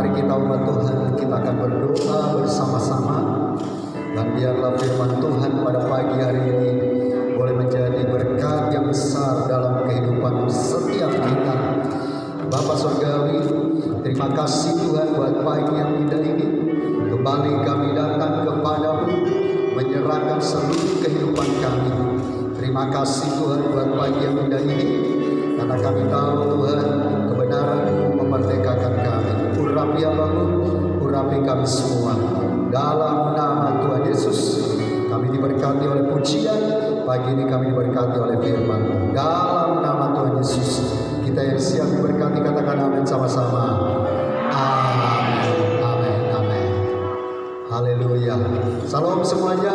Mari kita umat Tuhan, kita akan berdoa bersama-sama. Dan biarlah firman Tuhan pada pagi hari ini boleh menjadi berkat yang besar dalam kehidupan setiap kita. Bapa Surgawi, terima kasih Tuhan buat pagi yang indah ini. Kembali kami datang kepadamu, menyerahkan seluruh kehidupan kami. Terima kasih Tuhan buat pagi yang indah ini, karena kami tahu Tuhan kebenaran-Mu memerdekakan kami. Urapi Abamu, urapi kami semua. Dalam nama Tuhan Yesus, kami diberkati oleh pujian. Pagi ini kami diberkati oleh firman. Dalam nama Tuhan Yesus, kita yang siap diberkati, katakan amin sama-sama. Amin, amin, amin. Haleluya. Salam semuanya.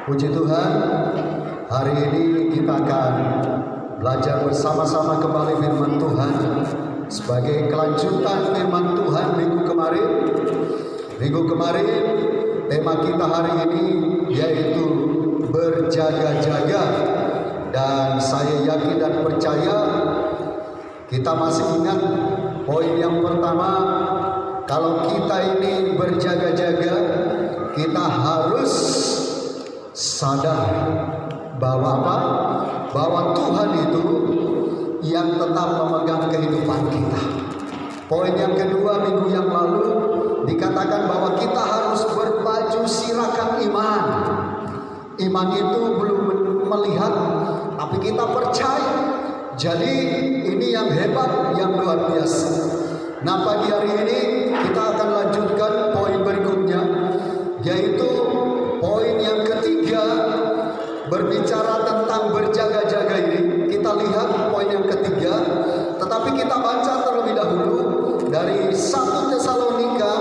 Puji Tuhan. Hari ini kita akan belajar bersama-sama kembali firman Tuhan sebagai kelanjutan firman Tuhan minggu kemarin. Minggu kemarin tema kita hari ini yaitu berjaga-jaga, dan saya yakin dan percaya kita masih ingat poin yang pertama. Kalau kita ini berjaga-jaga, kita harus sadar bahwa apa? Bahwa Tuhan itu yang tetap memegang kehidupan kita. Poin yang kedua minggu yang lalu dikatakan bahwa kita harus berbaju sirakan iman. Iman itu belum melihat, tapi kita percaya. Jadi ini yang hebat, yang luar biasa. Nah, pagi hari ini kita akan lanjutkan poin berikutnya, yaitu poin yang ketiga, berbicara tentang berjaga-jaga ini. Kita lihat poin yang ketiga, tetapi kita baca terlebih dahulu dari 1 Tesalonika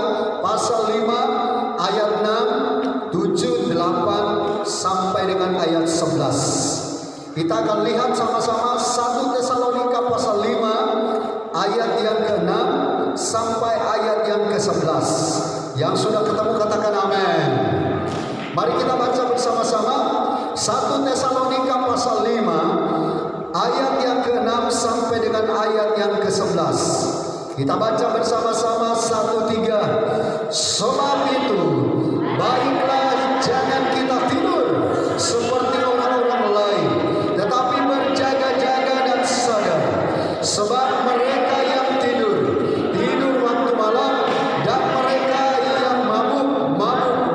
pasal 5 ayat 6, 7, 8 sampai dengan ayat 11. Kita akan lihat sama-sama 1 Tesalonika pasal 5 ayat yang ke-6 sampai ayat yang ke-11. Yang sudah ketemu katakan amin. Mari kita baca bersama-sama 1 Tesalonika pasal 5 ayat yang ke-6 sampai dengan ayat yang ke-11. Kita baca bersama-sama 1-3. Sebab itu baiklah jangan kita tidur seperti orang-orang lain, tetapi berjaga-jaga dan sadar. Sebab mereka yang tidur waktu malam, dan mereka yang mabuk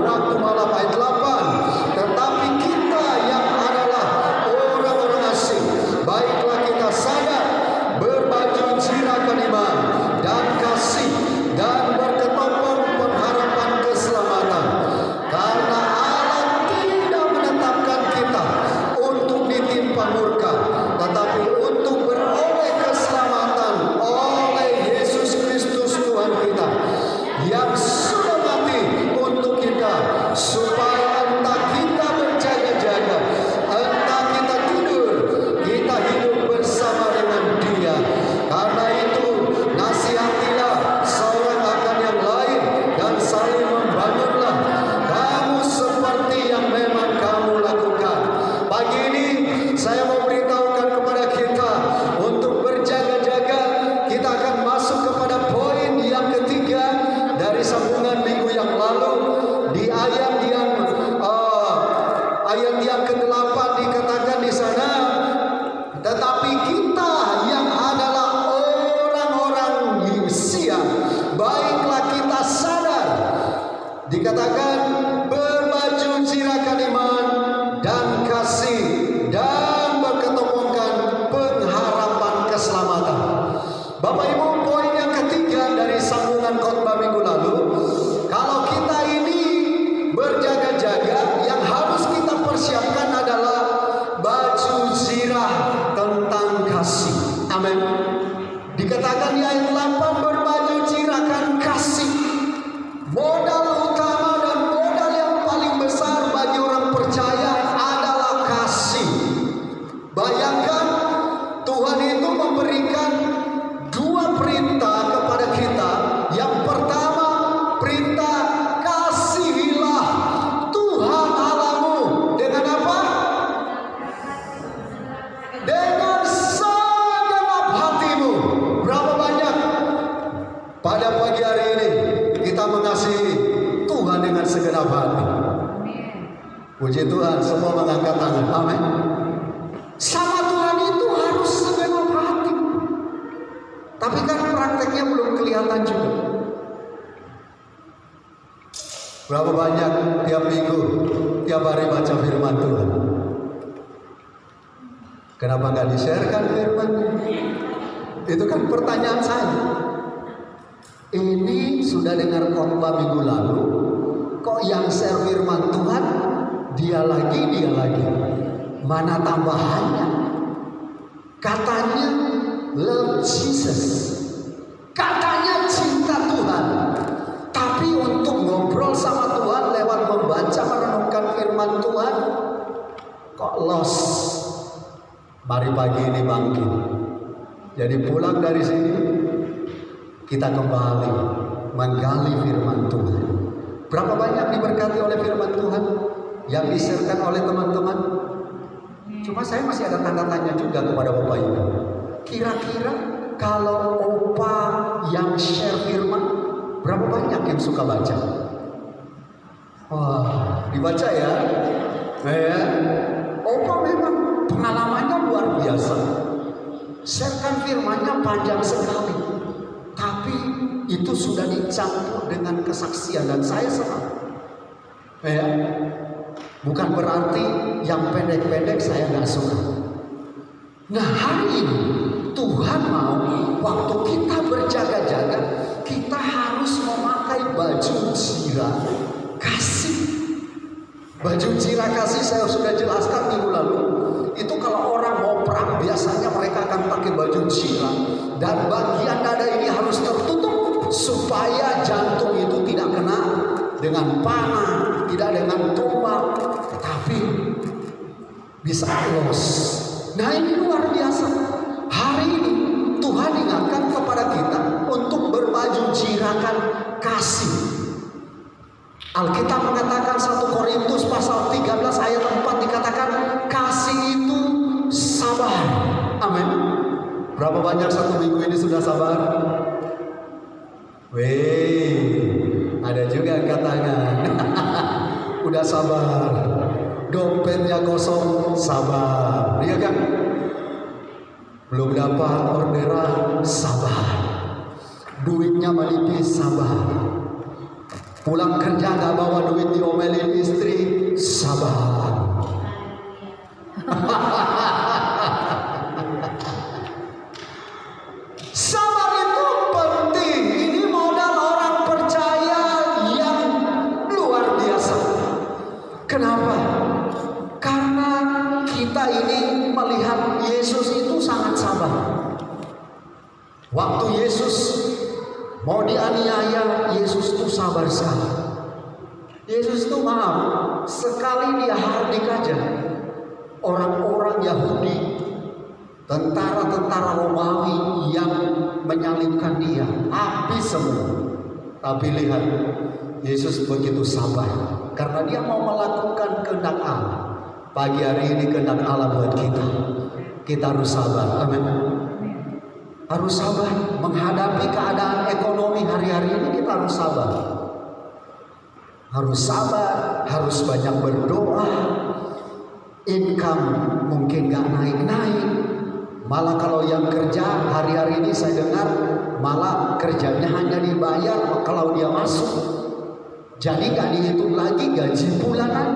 waktu malam. Ayat 8. Tetapi kita yang adalah orang-orang asing, baiklah kita sadar, berbaju jirakan iman dan kasih, dan berketompong pengharapan keselamatan. Karena Allah tidak menetapkan kita untuk ditimpa murka, tetapi untuk beroleh keselamatan oleh Yesus Kristus Tuhan kita, yang sudah mati untuk kita, supaya entah kita berjaga-jaga, entah kita tidur, kita hidup bersama dengan Dia. Karena itu nasihatilah seorang akan yang lain, dan saling membangunlah kamu seperti yang memang kamu lakukan. Pagi ini saya mau beritahukan kepada kita untuk berjaga-jaga. Kita akan masuk kepada poin yang ketiga dari sambungan minggu yang lalu. Di ayat yang ke-8 dikatakan di sana, tetapi kita yang adalah orang-orang Yehusia, baiklah kita sadar. Dikatakan berbaju jirakan iman dan kasih, dan berketompongkan pengharapan keselamatan. Bapak Ibu, poin yang ketiga dari sambungan khotbah minggu lalu, kalau kita ini berjaga-jaga, yang harus kita persiapkan adalah baju zirah tentang kasih. Amin. Dikatakan di ayat 8, berbaju jirakan kasih. Modal utama dan modal yang paling besar bagi orang percaya adalah kasih. Bayangkan Tuhan itu memberikan dua perintah Pada pagi hari ini kita mengasihi Tuhan dengan segenap hati. Puji Tuhan, semua mengangkat tangan. Amin. Sama Tuhan itu harus segenap hati. Tapi kan prakteknya belum kelihatan juga. Berapa banyak tiap minggu, tiap hari baca firman Tuhan? Kenapa nggak di-share-kan firman? Itu kan pertanyaan saya. Ini sudah dengar khotbah minggu lalu, kok yang share firman Tuhan dia lagi. Mana tambahannya? Katanya love Jesus, katanya cinta Tuhan. Tapi untuk ngobrol sama Tuhan lewat membaca merenungkan firman Tuhan, kok lost. Mari pagi ini bangkit. Jadi pulang dari sini, kita kembali menggali firman Tuhan. Berapa banyak diberkati oleh firman Tuhan yang disertakan oleh teman-teman? Cuma saya masih ada tanda tanya juga kepada Bapak Ibu. Kira-kira kalau Opa yang share firman, berapa banyak yang suka baca? Wah, dibaca ya? Opa memang pengalamannya luar biasa. Sharekan firmannya panjang sekali. Tapi itu sudah dicampur dengan kesaksian dan saya senang. Bukan berarti yang pendek-pendek saya nggak suka. Nah hari ini Tuhan mau waktu kita berjaga-jaga, kita harus memakai baju zirah kasih. Baju zirah kasih saya sudah jelaskan minggu lalu. Itu kalau orang mau perang biasanya mereka akan pakai baju zirah. Dan bagian dada ini harus tertutup supaya jantung itu tidak kena dengan panah, tidak dengan tombak, tapi bisa los. Nah ini luar biasa. Hari ini Tuhan ingatkan kepada kita untuk berbaju zirahkan kasih. Alkitab mengatakan 1 Korintus pasal 13 ayat 4 dikatakan kasih itu sabar. Amin. Berapa banyak satu minggu ini sudah sabar? Ada juga angkat tangan. Udah sabar. Dompetnya kosong, sabar. Iya kan? Belum dapat orderan, sabar. Duitnya menipis, sabar. Pulang kerja nggak bawa duit, diomelin istri, sabar. Sabar itu penting. Ini modal orang percaya yang luar biasa. Kenapa? Karena kita ini melihat Yesus itu sangat sabar. Waktu Yesus mau dianiaya, Yesus itu sabar sekali. Yesus itu maaf, sekali dia hardik aja orang-orang Yahudi, tentara-tentara Romawi yang menyalibkan dia, habis semua. Tapi lihat, Yesus begitu sabar karena dia mau melakukan kehendak Allah. Pagi hari ini kehendak Allah buat kita. Kita harus sabar. Amin. Harus sabar menghadapi keadaan ekonomi hari-hari ini. Kita harus sabar. Harus sabar, harus banyak berdoa. Income mungkin gak naik-naik. Malah kalau yang kerja hari-hari ini saya dengar malah kerjanya hanya dibayar kalau dia masuk. Jadi gak dihitung lagi gaji bulanan.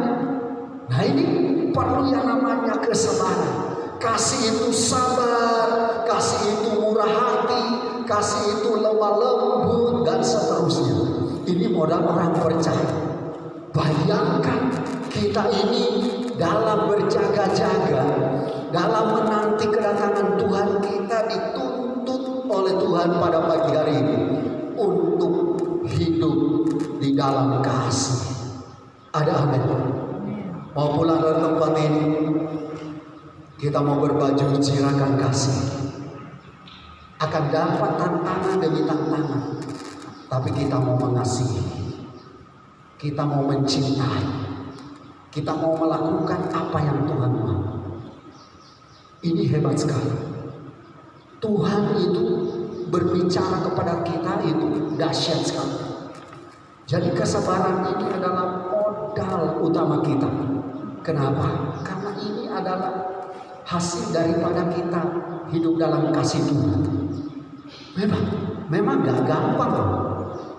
Nah ini perlu yang namanya kesabaran. Kasih itu sabar, kasih itu murah hati, kasih itu lemah lembut dan seterusnya. Ini modal orang percaya. Bayangkan kita ini dalam berjaga-jaga, dalam menanti kedatangan Tuhan, kita dituntut oleh Tuhan pada pagi hari ini untuk hidup di dalam kasih. Ada amin. Mau pulang dari tempat ini, kita mau berbaju zirahkan kasih. Akan dapat tantangan demi tantangan, tapi kita mau mengasihi, kita mau mencintai, kita mau melakukan apa yang Tuhan mau. Ini hebat sekali. Tuhan itu berbicara kepada kita itu dahsyat sekali. Jadi kesabaran ini adalah modal utama kita. Kenapa? Karena ini adalah hasil daripada kita hidup dalam kasih Tuhan. Memang gak gampang loh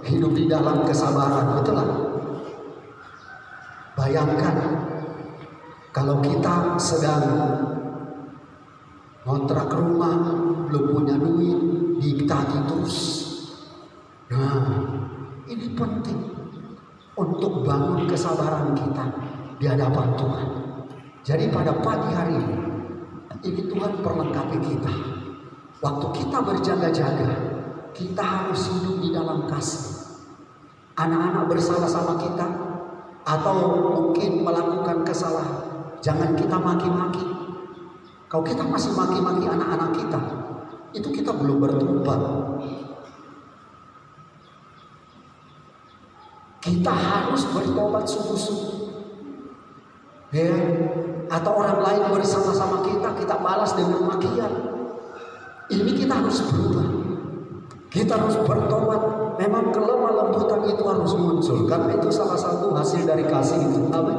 hidup di dalam kesabaran, betul lah. Bayangkan kalau kita sedang ngontrak rumah, belum punya duit, ditagih terus. Nah, ini penting untuk bangun kesabaran kita di hadapan Tuhan. Jadi pada pagi hari ini Tuhan perlengkapi kita. Waktu kita berjaga-jaga, kita harus hidup di dalam kasih. Anak-anak bersalah sama kita, atau mungkin melakukan kesalahan, jangan kita maki-maki. Kalau kita masih maki-maki anak-anak kita, itu kita belum bertobat. Kita harus bertobat sungguh-sungguh. Ya, atau orang lain bersama-sama kita balas dengan makian. Ini kita harus berubah. Kita harus bertobat. Memang kelemah lembutan itu harus muncul, karena itu salah satu hasil dari kasih itu. Amin.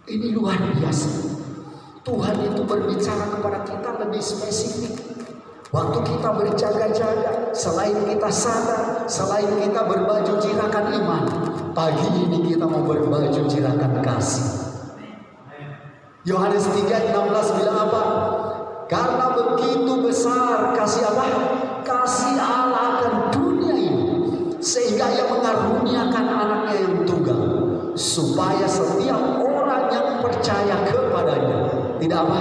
Ini luar biasa. Tuhan itu berbicara kepada kita lebih spesifik. Waktu kita berjaga-jaga, selain kita sadar, selain kita berbaju jirakan iman, pagi ini kita mau berbaju jirakan kasih. Yohanes 3:16 bilang apa? Karena begitu besar kasih apa? Kasih Allah akan dunia ini, sehingga Ia mengaruniakan anaknya yang tunggal, supaya setiap orang yang percaya kepadanya tidak apa?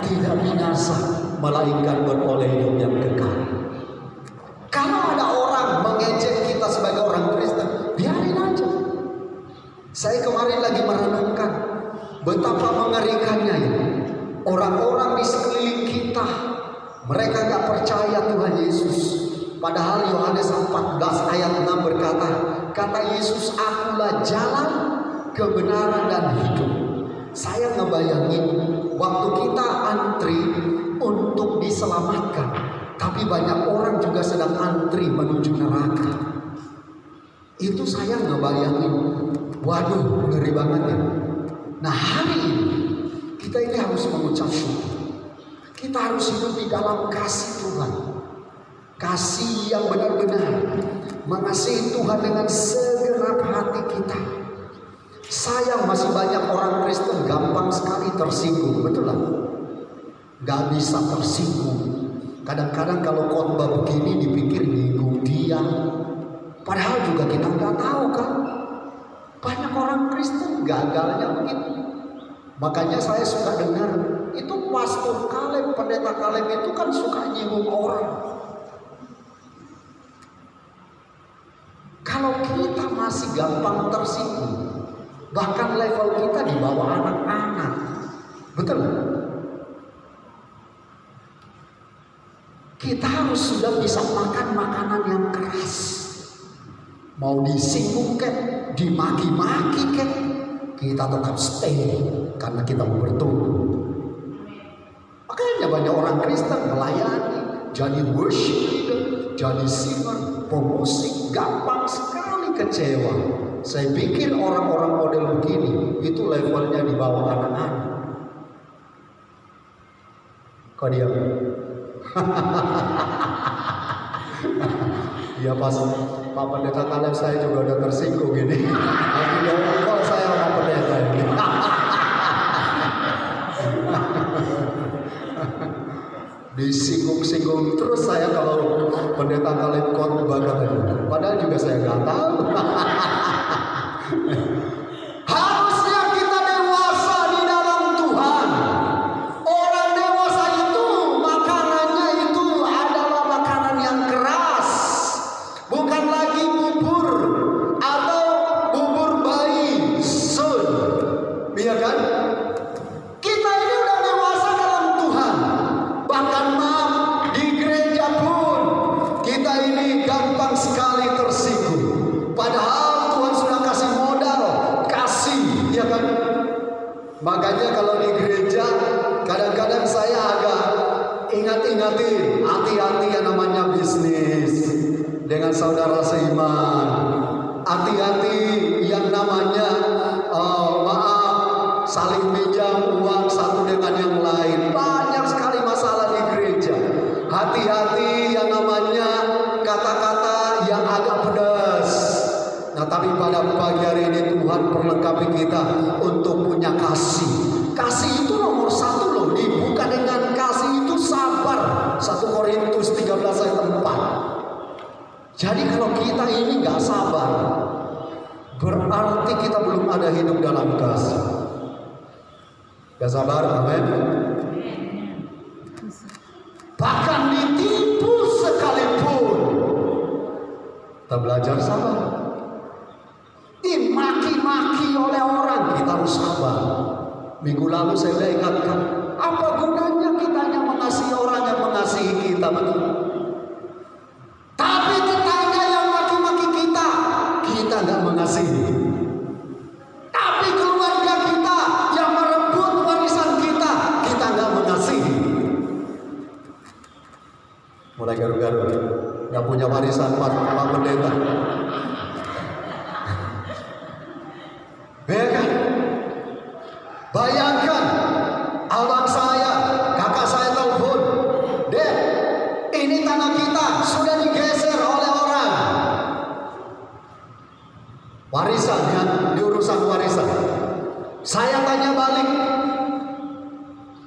Tidak binasa, melainkan beroleh hidup yang kekal. Kalau ada orang mengejek kita sebagai orang Kristen, biarin aja. Saya kemarin lagi merenungkan betapa mengerikannya ini. Orang-orang di sekeliling kita, mereka gak percaya Tuhan Yesus. Padahal Yohanes 14 ayat 6 berkata, kata Yesus, akulah jalan, kebenaran dan hidup. Saya ngebayangin waktu kita antri untuk diselamatkan, tapi banyak orang juga sedang antri menuju neraka. Itu saya ngebayangin, waduh ngeri banget ya. Nah hari ini kita ini harus mengucap syukur. Kita harus hidup di dalam kasih Tuhan. Kasih yang benar-benar mengasihi Tuhan dengan segenap hati kita. Sayang masih banyak orang Kristen gampang sekali tersinggung. Betul lah, gak bisa tersinggung. Kadang-kadang kalau khotbah begini dipikir nyinggung dia, padahal juga kita gak tahu kan. Banyak orang Kristen gagalnya begitu. Makanya saya suka dengar itu Pastor Kaleb, Pendeta Kaleb itu kan suka nyinggung orang. Kalau kita masih gampang tersinggung, bahkan level kita di bawah anak-anak, betul? Kita harus sudah bisa makan makanan yang keras. Mau disinggung kek, dimaki-maki kek, kita tetap stay karena kita mau bertumbuh. Makanya banyak orang Kristen melayani, jadi worship leader, jadi singer, pemusik, gampang sekali kecewa. Saya pikir orang-orang model begini itu levelnya di bawah anak-anak. Kok dia? Ya pas Pak Pendeta Kaleb saya juga udah tersinggung gini. Tapi ya kok saya sama pendeta ini. Disinggung-singgung terus saya kalau Pendeta Kaleb khotbah katanya. Padahal juga saya nggak tahu. Harusnya kita dewasa di dalam Tuhan. Orang dewasa itu makanannya itu adalah makanan yang keras, bukan lagi bubur atau bubur bayi sun, iya kan? Kita ini udah dewasa dalam Tuhan. Bahkan maaf di gereja pun kita ini gampang sekali tersinggung. Padahal Tuhan sudah kasih modal kasih, ya kan? Makanya kalau di gereja kadang-kadang saya agak ingat-ingatin, hati-hati yang namanya dengan saudara seiman. Hati-hati yang namanya saling pinjam uang satu dengan yang lain. Banyak sekali masalah di gereja. Hati-hati yang namanya kata-kata yang agak pedas. Nah, tapi pada pagi hari ini Tuhan perlengkapi kita untuk punya kasih. Kasih itu nomor satu loh. Dibuka dengan kasih itu sabar. 1 Korintus 13 ayat 4. Jadi kalau kita ini gak sabar, berarti kita belum ada hidup dalam kasih. Gak sabar, amin. Bahkan ditipu sekalipun, kita belajar sabar. Dimaki-maki oleh orang, kita harus sabar. Minggu lalu saya sudah ingatkan, apa gunanya kita hanya mengasihi orang yang mengasihi kita, betul? Tapi tetangga yang maki-maki kita, kita nggak mengasihi. Tapi keluarga kita yang merebut warisan kita, kita nggak mengasihi. Mulai garu-garu, nggak punya warisan Pak Pendeta. Ya kan? Bayangkan, abang saya, kakak saya telepon, Dek, ini tanah kita sudah digeser oleh orang. Warisan ya, diurusan warisan. Saya tanya balik,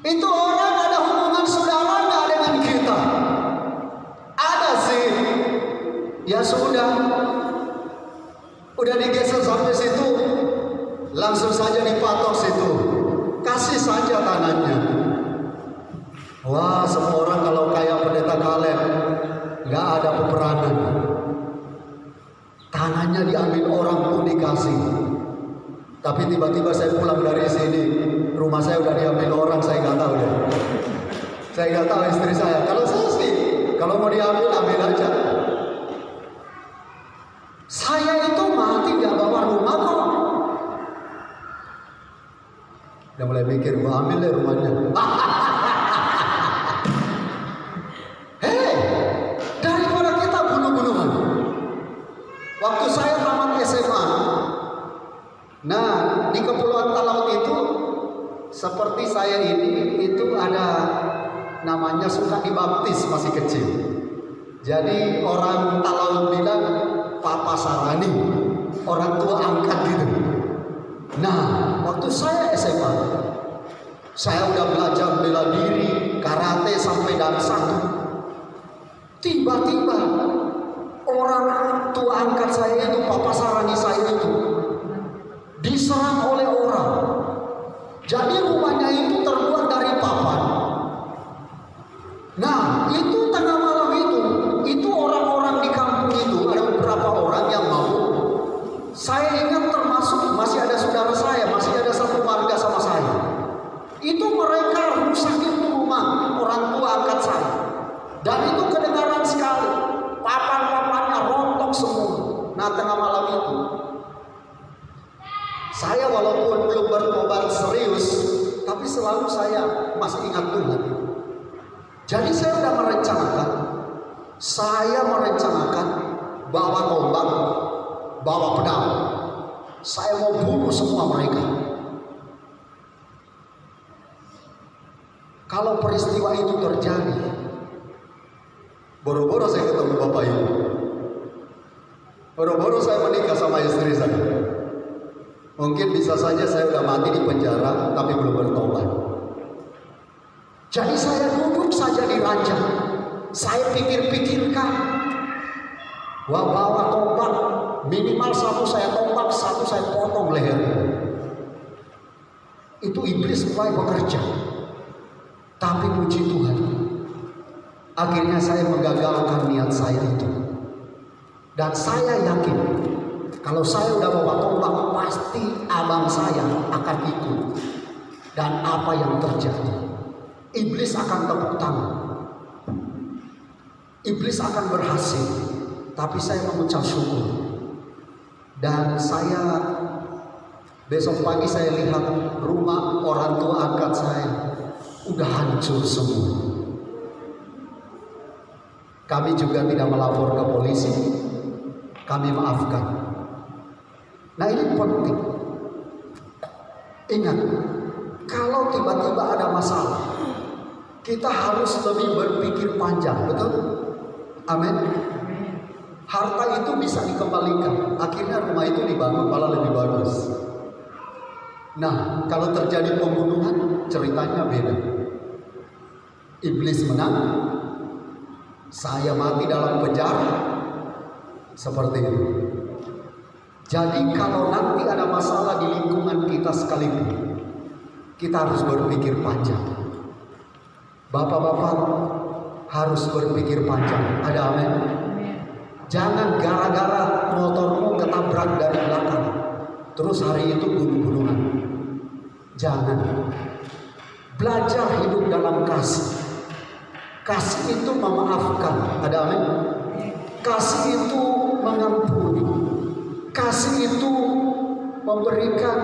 itu orang ada hubungan saudara nggak dengan kita? Ada sih. Ya sudah, udah digeser sampai situ, langsung saja dipatok situ. Kasih saja tanahnya. Wah, semua orang kalau kayak Pendeta Kaleb nggak ada peperanan. Tanahnya diambil orang pun dikasih. Tapi tiba-tiba saya pulang dari sini, rumah saya udah diambil orang, saya nggak tahu ya. Saya nggak tahu istri saya. Kalau saya sih, kalau mau diambil ambil aja. Saya itu mati nggak bawa rumah kok. Udah mulai mikir, gua ambil deh rumahnya. Hei, daripada kita bunuh-bunuhan. Waktu saya tamat SMA, nah di Kepulauan Talaut itu, seperti saya ini, itu ada namanya suka dibaptis masih kecil. Jadi orang Talaut bilang Papa Sarani, orang tua angkat gitu. Nah, waktu saya SMA, saya udah belajar bela diri, karate sampai dan 1. Tiba-tiba orang tua angkat saya itu, Papa Sarani saya itu, diserang oleh orang. Jadi rumahnya itu terbuat dari papan. Nah, itu tengah malam itu orang-orang di kampung itu, ada beberapa orang yang mau. Saya ingat termasuk masih ada saudara saya, masih ada satu warga sama saya. Itu mereka rusakin rumah orang tua angkat saya. Dan itu kedengaran sekali. Papan-papannya rontok semua. Nah, tengah malam itu, saya walaupun belum bertobat serius, tapi selalu saya masih ingat Tuhan. Jadi saya sudah merencanakan bawa tombak, bawa pedang. Saya mau bunuh semua mereka. Kalau peristiwa itu terjadi, boro-boro saya ketemu Bapak Ibu, boro-boro saya menikah sama istri saya. Mungkin bisa saja saya udah mati di penjara, tapi belum bertobat. Jadi saya duduk saja di ranjang. Saya pikir-pikirkan, wah, bawa tombak, minimal satu saya tombak, satu saya potong leher. Itu iblis mulai bekerja. Tapi puji Tuhan, akhirnya saya menggagalkan niat saya itu. Dan saya yakin, kalau saya udah bawa tombak, pasti abang saya akan ikut. Dan apa yang terjadi? Iblis akan tepuk tangan. Iblis akan berhasil. Tapi saya mengucap syukur. Dan saya besok pagi saya lihat rumah orang tua angkat saya udah hancur semua. Kami juga tidak melapor ke polisi. Kami maafkan. Nah, ini penting. Ingat, kalau tiba-tiba ada masalah, kita harus lebih berpikir panjang, betul? Amin. Harta itu bisa dikembalikan. Akhirnya rumah itu dibangun malah lebih bagus. Nah, kalau terjadi pembunuhan, ceritanya beda. Iblis menang, saya mati dalam penjara, seperti itu. Jadi kalau nanti ada masalah di lingkungan kita sekalipun, kita harus berpikir panjang. Bapak-bapak harus berpikir panjang. Ada amin? Jangan gara-gara motormu ketabrak dari belakang, terus hari itu bunuh-bunuhan. Jangan. Belajar hidup dalam kasih. Kasih itu memaafkan. Ada amin? Kasih itu mengampuni. Kasih itu memberikan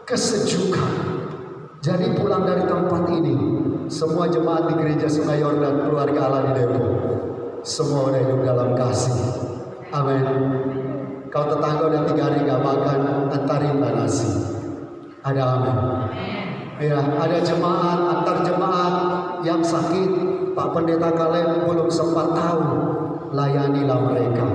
kesejukan. Jadi pulang dari tempat ini, semua jemaat di gereja Sungai Yordan, keluarga Allah di Depok, semua udah hidup dalam kasih. Amin. Kau tetangga udah 3 hari gak makan, antarin nasi. Ada amin. Ya, ada jemaat, antar jemaat yang sakit, Pak Pendeta kalian belum sempat tahu, layanilah mereka.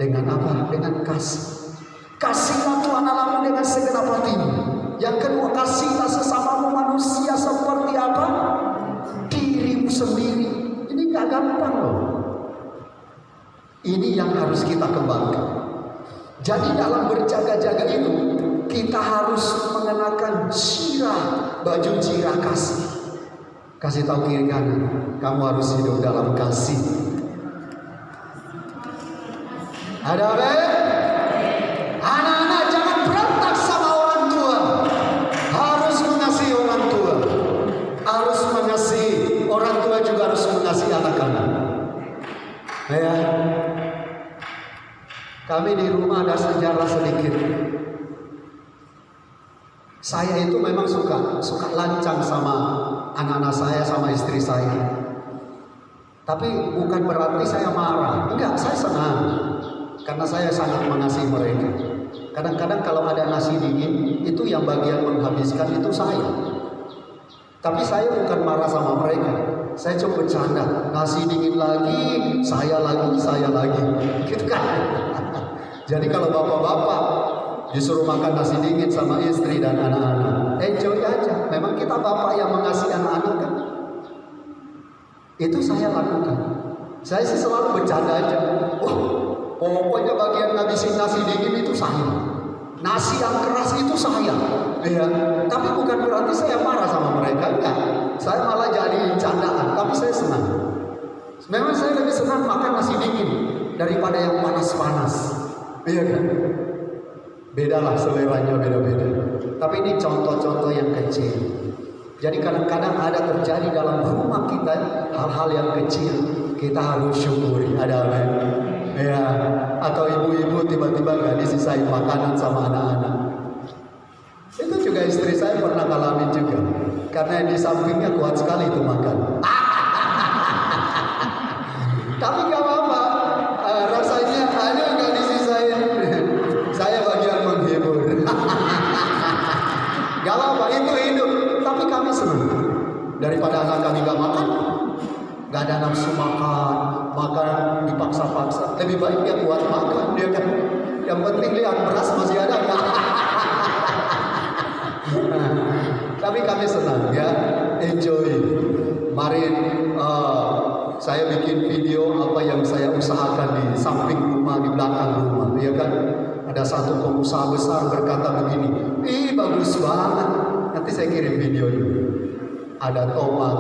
Dengan apa? Dengan kasih. Kasihlah Tuhan Allahmu dengan segenap hatimu. Yang kedua, kasihlah sesamamu manusia seperti apa? Dirimu sendiri. Ini gak gampang loh. Ini yang harus kita kembangkan. Jadi dalam berjaga-jaga itu, kita harus mengenakan baju jirah kasih. Kasih tahu kiri kanan, kamu harus hidup dalam kasih. Ada apa? Anak-anak jangan berontak sama orang tua. Harus mengasihi orang tua. Harus mengasihi orang tua, juga harus mengasihi anak-anak. Ya. Kami di rumah ada sejarah sedikit. Saya itu memang suka lancang sama anak-anak saya, sama istri saya. Tapi bukan berarti saya marah. Enggak, saya senang. Karena saya sangat mengasihi mereka. Kadang-kadang kalau ada nasi dingin, itu yang bagian menghabiskan itu saya. Tapi saya bukan marah sama mereka. Saya cuma bercanda. Nasi dingin lagi, saya lagi. Gitu kan? Jadi kalau bapak-bapak disuruh makan nasi dingin sama istri dan anak-anak, enjoy aja. Memang kita bapak yang mengasihi anak-anak kan. Itu saya lakukan. Saya sih selalu bercanda aja. Wah, pokoknya bagian ngabisin nasi dingin itu saya. Nasi yang keras itu saya. Ya. Tapi bukan berarti saya marah sama mereka. Enggak. Saya malah jadi candaan. Tapi saya senang. Memang saya lebih senang makan nasi dingin daripada yang panas-panas. Iya kan? Bedalah, seleranya beda-beda. Tapi ini contoh-contoh yang kecil. Jadi kadang-kadang ada terjadi dalam rumah kita hal-hal yang kecil, kita harus syukuri. Ada amin. Ya, atau ibu-ibu tiba-tiba gak disisain makanan sama anak-anak. Itu juga istri saya pernah ngalamin juga. Karena di sampingnya kuat sekali itu makan. Tapi gak apa-apa. Rasanya ada gak disisain. Saya bagian menghibur. Gak apa-apa, itu hidup. Tapi kami senang. Daripada anak kami gak makan, gak ada nafsu makan dipaksa-paksa. Lebih baik dia kuat makan, dia kan. Yang penting lihat beras masih ada gak? Tapi kami senang ya, enjoy. Mari saya bikin video apa yang saya usahakan di samping rumah, di belakang rumah, ya kan? Ada satu pengusaha besar berkata begini, ih bagus banget. Nanti saya kirim videonya. Ada tomat,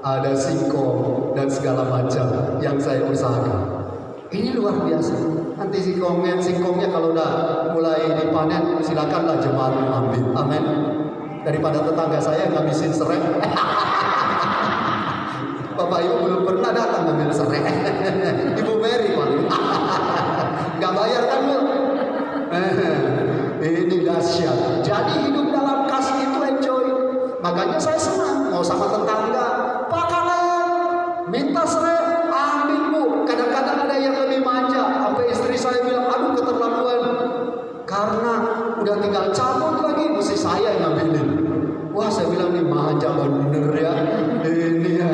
ada singkong dan segala macam yang saya usahakan. Ini luar biasa. Nanti singkongnya kalau udah mulai dipanen, silakanlah jemaat ambil. Amin. Daripada tetangga saya ngabisin serai. Bapak Ibu belum pernah datang ngambil serai. Ibu Mary paling. Gak bayar kan Bu? Ini dahsyat. Jadi hidup dalam kasih itu enjoy. Makanya saya senang mau sama tetangga. Pak kalian minta serai, tinggal cabut lagi, mesti saya yang ngambilin. Wah, saya bilang nih manja bener ya, ini ya.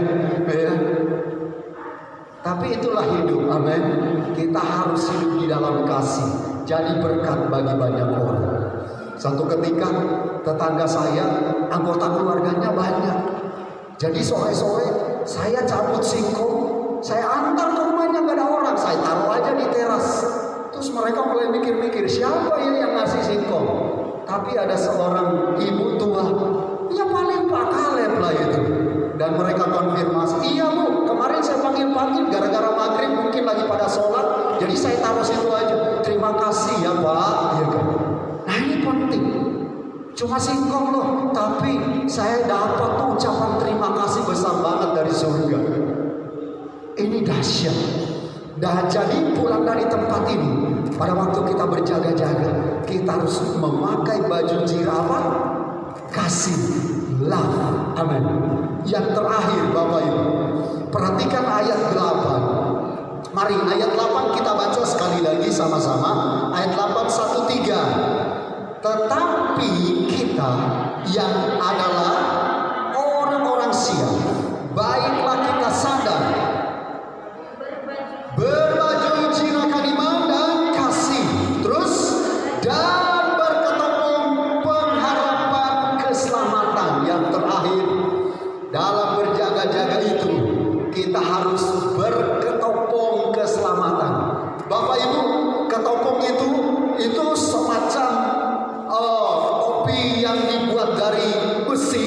Tapi itulah hidup, amin. Kita harus hidup di dalam kasih, jadi berkat bagi banyak orang. Satu ketika tetangga saya, anggota keluarganya banyak. Jadi sore-sore saya cabut singkong, saya antar ke rumahnya, gak ada orang, saya taruh aja di teras. Terus mereka mulai mikir-mikir, siapa ya yang ngasih singkong? Tapi ada seorang ibu tua, ya paling Pak Kaleb lah itu. Dan mereka konfirmasi, iya Bu, kemarin saya panggil-panggil gara-gara maghrib mungkin lagi pada sholat, jadi saya taruh situ aja. Terima kasih ya Pak, ya kan? Nah ini penting. Cuma singkong loh, tapi saya dapat tuh ucapan terima kasih besar banget dari surga. Ini dahsyat. Dan jadi pulang dari tempat ini, pada waktu kita berjaga-jaga, kita harus memakai baju apa? Kasih, love, amin. Yang terakhir Bapak Ibu, perhatikan ayat 8. Mari ayat 8 kita baca sekali lagi sama-sama. Ayat 8 1 3. Tetapi kita yang adalah orang-orang sial, baiklah kita sadar, berbaju jinakan iman dan kasih, terus dan berketopong pengharapan keselamatan. Yang terakhir, dalam berjaga-jaga itu kita harus berketopong keselamatan. Bapak Ibu, ketopong itu semacam topi yang dibuat dari besi,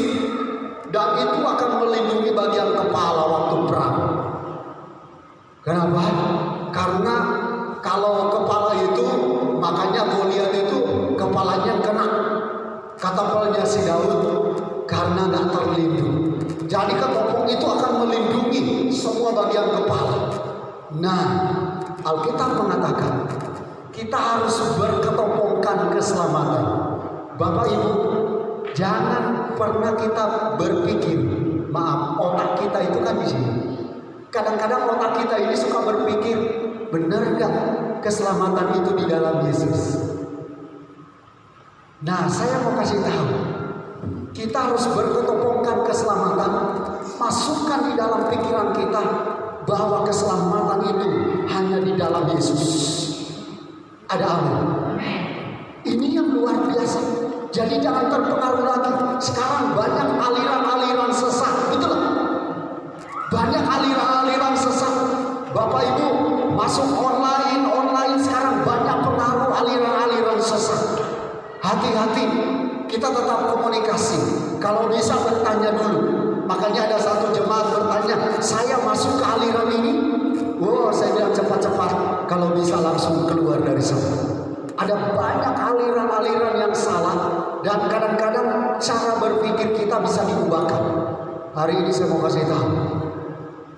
dan itu akan melindungi bagian kepala waktu perang. Kenapa? Karena kalau kepala itu, makanya Goliat itu kepalanya kena katapelnya si Daud karena nggak terlindung. Jadi ketopong itu akan melindungi semua bagian kepala. Nah, Alkitab mengatakan kita harus berketopongkan keselamatan. Bapak Ibu, jangan pernah kita berpikir, maaf, otak kita itu kan di sini. Kadang-kadang otak kita ini suka berpikir, benar gak keselamatan itu di dalam Yesus? Nah, saya mau kasih tahu, kita harus berketopongkan keselamatan, masukkan di dalam pikiran kita bahwa keselamatan itu hanya di dalam Yesus. Ada amin. Ini yang luar biasa. Jadi jangan terpengaruh lagi. Sekarang banyak aliran-aliran sesat, betul? Banyak aliran-aliran sesat. Bapak Ibu masuk online sekarang banyak pengaruh aliran-aliran sesat. Hati-hati, kita tetap komunikasi. Kalau bisa bertanya dulu. Makanya ada satu jemaat bertanya, saya masuk ke aliran ini? Wow, saya bilang cepat-cepat. Kalau bisa langsung keluar dari sana. Ada banyak aliran-aliran yang salah, dan kadang-kadang cara berpikir kita bisa diubahkan. Hari ini saya mau kasih tahu,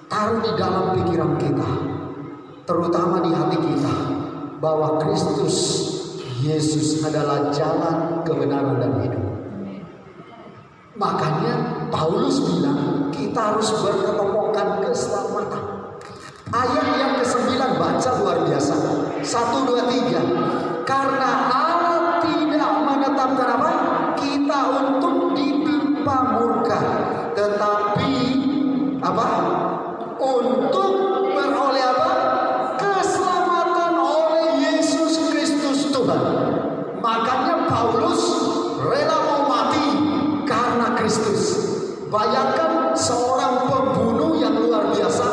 taruh di dalam pikiran kita, terutama di hati kita, bahwa Kristus Yesus adalah jalan, kebenaran, dan hidup. Makanya Paulus bilang kita harus berketopongkan keselamatan. Ayat yang ke-9 baca luar biasa. 1, 2, 3. Karena Allah tidak menetapkan apa? Kita untuk ditimpa murka, tetapi apa? Untuk beroleh apa? Keselamatan oleh Yesus Kristus Tuhan. Makanya Paulus rela mau mati karena Kristus. Bayangkan seorang pembunuh yang luar biasa,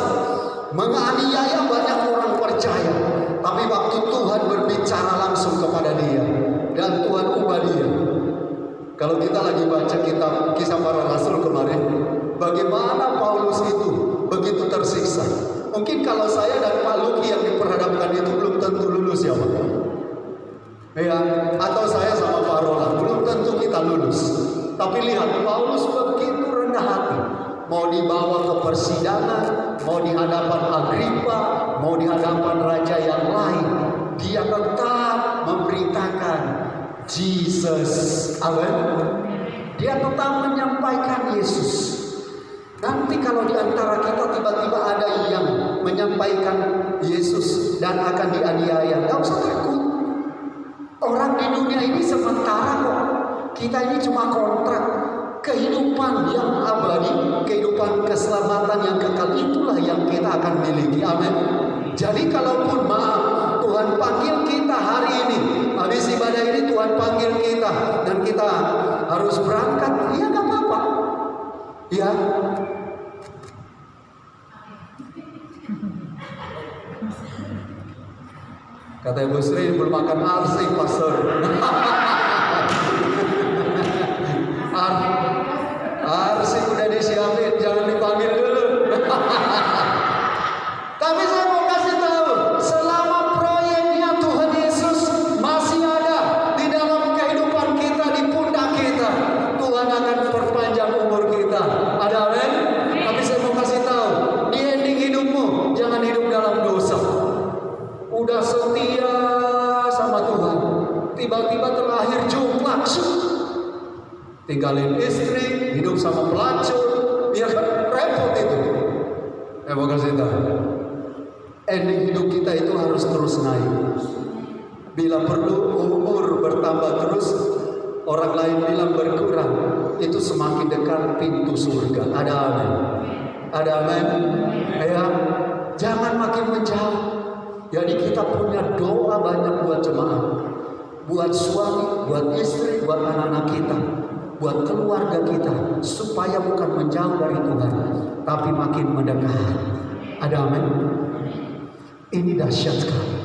menganiaya banyak orang percaya, tapi waktu Tuhan berbicara langsung kepada dia, dan Tuhan ubah dia. Kalau kita lagi baca kitab Kisah Para Rasul kemarin, bagaimana Paulus itu begitu tersiksa. Mungkin kalau saya dan Pak Luki yang diperhadapkan itu belum tentu lulus ya Pak. Ya, atau saya sama Pak Roland belum tentu kita lulus. Tapi lihat, Paulus begitu rendah hati. Mau dibawa ke persidangan, mau di hadapan Agripa, mau di hadapan raja yang lain, dia tetap memberitakan Jesus. Amin. Dia tetap menyampaikan Yesus. Nanti kalau di antara kita tiba-tiba ada yang menyampaikan Yesus dan akan dianiaya, nggak usah takut. Orang di dunia ini sementara kok. Kita ini cuma kontrak. Kehidupan yang abadi, kehidupan keselamatan yang kekal, itulah yang kita akan miliki. Amin. Jadi kalaupun maaf, Tuhan panggil kita hari ini, habis ibadah ini Tuhan panggil kita dan kita harus berangkat, ya gak apa-apa. Ya. Kata Ibu Sri, belum makan arsik, pastor. Arsik udah disiapin, jangan dipanggil dulu. Tapi saya mau kasih tahu, selama proyeknya Tuhan Yesus masih ada di dalam kehidupan kita, di pundak kita, Tuhan akan perpanjang umur kita. Ada amin? Tapi saya mau kasih tahu, di ending hidupmu jangan hidup dalam dosa. Udah setia sama Tuhan, tiba-tiba terlahir jomblang, tinggalin istri, hidup sama pelacur, ya kan repot itu. Mau kasih tahu, ending hidup kita itu harus terus naik. Bila perlu umur bertambah terus, orang lain bilang berkurang, itu semakin dekat pintu surga. Ada amin? Ada amin? Ya, jangan makin menjauh. Jadi kita punya doa banyak buat jemaat, buat suami, buat istri, buat anak-anak kita, buat keluarga kita, supaya bukan menjauh dari Tuhan, tapi makin mendekat. Ada amin? Ini dahsyat sekali.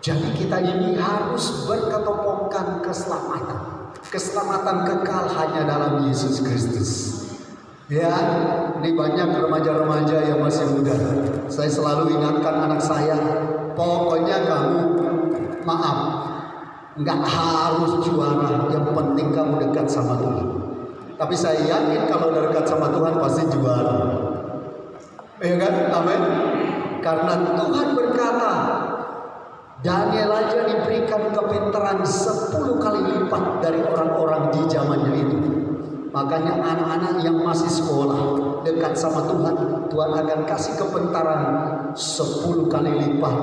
Jadi kita ini harus berketopongkan keselamatan. Keselamatan kekal hanya dalam Yesus Kristus. Ya, ini banyak remaja-remaja yang masih muda. Saya selalu ingatkan anak saya, pokoknya kamu, maaf, nggak harus juara, yang penting kamu dekat sama Tuhan. Tapi saya yakin kalau dekat sama Tuhan pasti juara. Iya kan? Amin. Karena Tuhan berkata, Daniel aja diberikan kepintaran 10 kali lipat dari orang-orang di zamannya itu. Makanya anak-anak yang masih sekolah dekat sama Tuhan, Tuhan akan kasih kepintaran 10 kali lipat.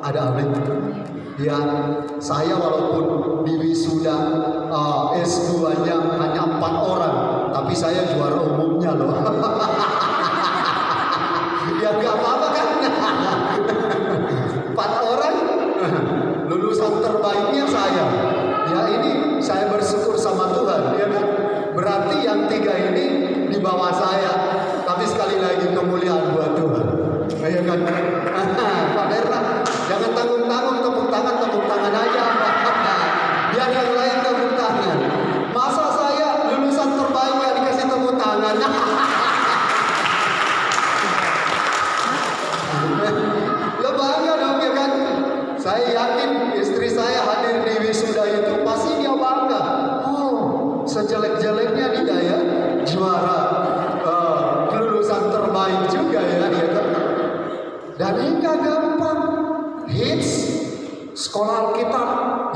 Ada amin? Ya, saya walaupun di wisuda S2-nya hanya 4 orang, tapi saya juara umumnya loh. Ya gak apa-apa kan? 4 orang lulusan terbaiknya saya. Ya ini saya bersyukur sama Tuhan, ya kan? Berarti yang 3 ini di bawah saya, tapi sekali lagi kemuliaan buat Tuhan. Ya kan? Pak Derla, jangan tanggung-tanggung, tepuk tangan aja. Biar yang lain tepuk tangan. Masa saya lulusan terbaik gak dikasih tepuk tangan? Lo bangga dong ya kan? Saya yakin istri saya hadir di wisuda itu pasti dia bangga. Oh, sejelek-jeleknya dia ya juara lulusan terbaik juga ya dia kan. Dan ini gak gampang. Hits sekolah kita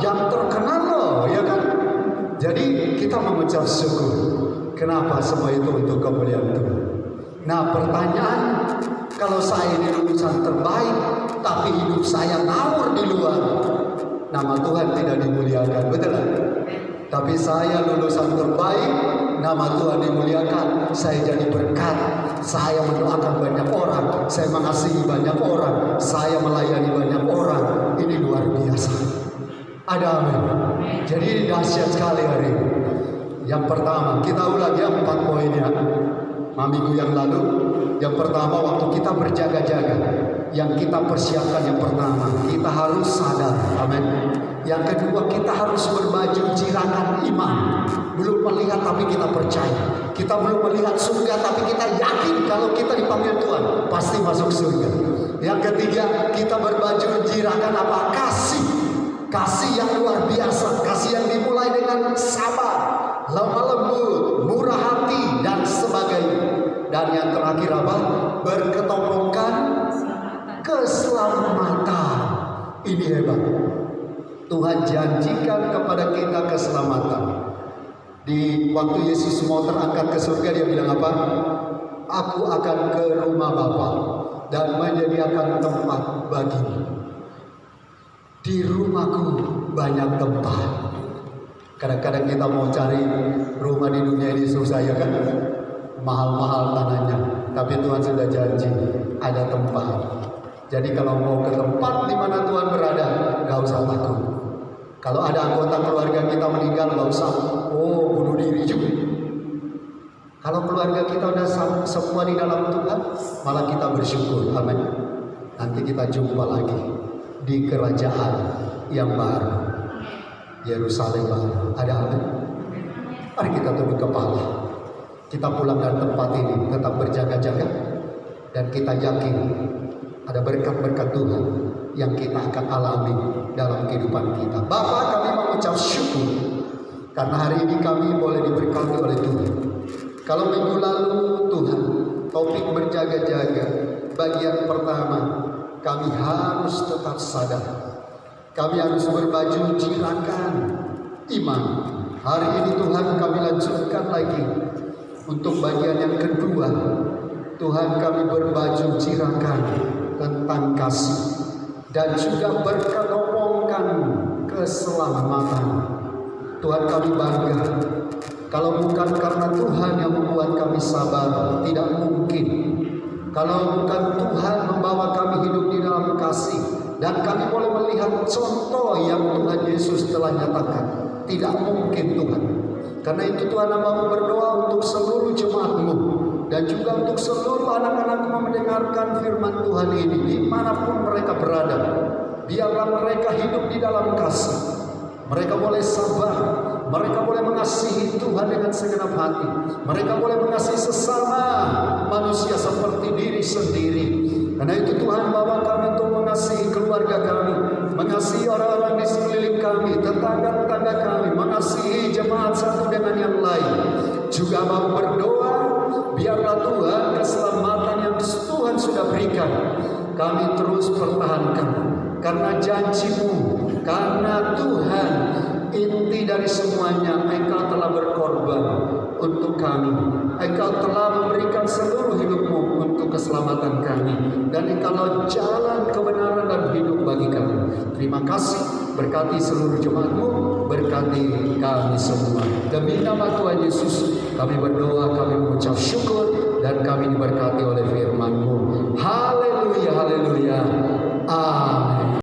yang terkenal loh ya kan. Jadi kita mengucap syukur. Kenapa semua itu untuk kemuliaan Tuhan. Nah pertanyaan, kalau saya ini lulusan terbaik, tapi hidup saya ngawur di luar, nama Tuhan tidak dimuliakan, betul kan? Tapi saya lulusan terbaik, nama Tuhan dimuliakan. Saya jadi berkat, saya mendoakan banyak orang, saya mengasihi banyak orang, saya melayani banyak orang. Ini luar biasa. Ada amin. Jadi ini dahsyat sekali hari ini. Yang pertama, kita ulang ya 4 poinnya. Minggu yang lalu, yang pertama waktu kita berjaga-jaga, yang kita persiapkan yang pertama, kita harus sadar, amin. Yang kedua, kita harus berbaju jirakan iman. Belum melihat tapi kita percaya. Kita belum melihat surga tapi kita yakin kalau kita dipanggil Tuhan pasti masuk surga. Yang ketiga, kita berbaju jirakan apa? Kasih. Kasih yang luar biasa, kasih yang dimulai dengan sabar, lemah lembut, murah hati dan sebagainya. Dan yang terakhir apa? Berketopongkan keselamatan. Ini hebat. Tuhan janjikan kepada kita keselamatan. Di waktu Yesus mau terangkat ke surga, dia bilang apa? Aku akan ke rumah Bapa dan menyediakan tempat bagimu. Di rumahku banyak tempat. Kadang-kadang kita mau cari rumah di dunia ini susah ya kan? Mahal-mahal tanahnya. Tapi Tuhan sudah janji ada tempat. Jadi kalau mau ke tempat di mana Tuhan berada, gak usah takut. Kalau ada anggota keluarga kita meninggal, gak usah bunuh diri juga. Kalau keluarga kita udah semua di dalam Tuhan, malah kita bersyukur. Amin. Nanti kita jumpa lagi di kerajaan yang baru, Yerusalem baru. Ada amin. Mari kita tunduk kepala. Kita pulang dari tempat ini tetap berjaga-jaga, dan kita yakin ada berkat-berkat Tuhan yang kita akan alami dalam kehidupan kita. Bapa, kami mengucap syukur karena hari ini kami boleh diberkati oleh Tuhan. Kalau minggu lalu Tuhan, topik berjaga-jaga, bagian pertama, kami harus tetap sadar. Kami harus berbaju jirakan iman. Hari ini Tuhan kami lanjutkan lagi. Untuk bagian yang kedua, Tuhan kami berbaju jirakan tentang kasih. Dan juga berkat ngomongkan keselamatan. Tuhan kami bangga. Kalau bukan karena Tuhan yang membuat kami sabar, tidak mungkin. Kalau bukan Tuhan membawa kami hidup di dalam kasih, dan kami boleh melihat contoh yang Tuhan Yesus telah nyatakan, tidak mungkin Tuhan. Karena itu Tuhan mau berdoa untuk seluruh jemaat-Mu, dan juga untuk seluruh anak-anak-Mu mendengarkan firman Tuhan ini, dimanapun mereka berada. Biarlah mereka hidup di dalam kasih. Mereka boleh sabar, mereka boleh mengasihi Tuhan dengan segenap hati. Mereka boleh mengasihi sesama manusia seperti diri sendiri. Karena itu Tuhan bawa kami untuk mengasihi keluarga kami, mengasihi orang-orang di sekeliling kami, tetangga-tetangga kami, mengasihi jemaat satu dengan yang lain. Juga mau berdoa, biarlah Tuhan keselamatan yang Tuhan sudah berikan, kami terus pertahankan. Karena janji-Mu, karena Tuhan inti dari semuanya, Engkau telah berkorban untuk kami. Engkau telah memberikan seluruh hidup-Mu untuk keselamatan kami, dan Engkau jalan kebenaran dan hidup bagi kami. Terima kasih, berkati seluruh jemaat-Mu, berkati kami semua. Demi nama Tuhan Yesus kami berdoa, kami mengucap syukur, dan kami diberkati oleh firman-Mu. Haleluya, haleluya, amin.